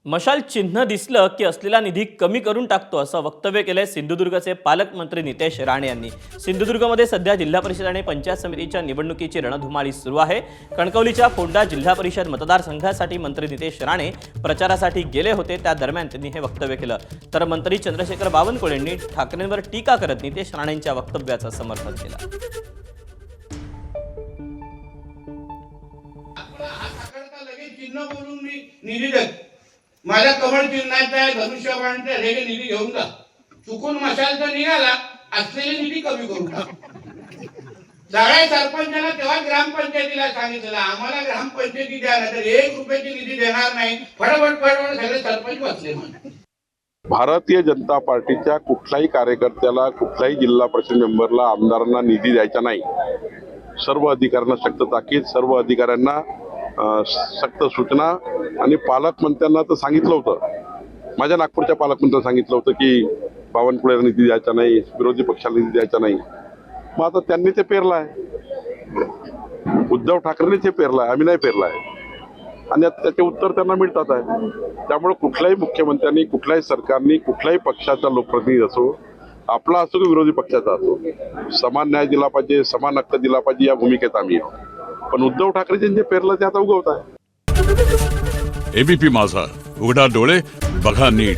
मशाल चिन्ह दिसलं की असलेला निधी कमी करून टाकतो असं वक्तव्य केलंय सिंधुदुर्गचे पालकमंत्री नितेश राणे यांनी। सिंधुदुर्गमध्ये सध्या जिल्हा परिषद आणि पंचायत समितीच्या निवडणुकीची रणधुमाळी सुरू आहे। कणकवलीच्या फोंडा जिल्हा परिषद मतदारसंघासाठी मंत्री नितेश राणे प्रचारासाठी गेले होते, त्या दरम्यान त्यांनी हे वक्तव्य केलं। तर मंत्री चंद्रशेखर बावनकुळे यांनी ठाकरेंवर टीका करत नितेश राणेंच्या वक्तव्याचं समर्थन केलं। चिन्ह बोलून मी निधी देत, माझ्या कमळ चिन्हाचा धनुष्यबाणचा हे निधी घेऊन जा, चुकून मशालचा निघाला असलेले निधी कमी करून टाक। सगळ्या सरपंचांना तेव्हा ग्रामपंचायतीला सांगितलं आम्हाला ग्रामपंचायती द्या, नाही तर 1 रुपयाची निधी देणार नाही। फटाफट सगळे सरपंच बसले। भारतीय जनता पार्टीच्या कुठल्याही कार्यकर्त्याला, कुठल्याही जिल्हा परिषद मेंबरला, आमदारांना निधी द्यायचा नाही। सर्व अधिकाऱ्यांना सक्त ताकीद, सर्व अधिकाऱ्यांना सक्त सूचना आणि पालकमंत्र्यांना तर सांगितलं होतं, माझ्या नागपूरच्या पालकमंत्र्यांना सांगितलं होतं की बावनकुळेला निधी द्यायचा नाही, विरोधी पक्षाला निधी द्यायचा नाही। मग आता त्यांनी ते पेरलं आहे, उद्धव ठाकरेंनी ते पेरलं आहे, आम्ही नाही पेरलं आहे आणि त्याचे उत्तर त्यांना मिळतात आहे। त्यामुळे कुठल्याही मुख्यमंत्र्यांनी, कुठल्याही सरकारने, कुठल्याही पक्षाचा लोकप्रतिनिधी असो, आपला असो की विरोधी पक्षाचा असो, समान न्याय दिला पाहिजे, समान हक्क दिला पाहिजे, या भूमिकेत आम्ही आहोत। पण उद्धव ठाकरे जे पेरलं ते आता उगवत आहे। एबीपी माझा, उघडा डोळे बघा नीट।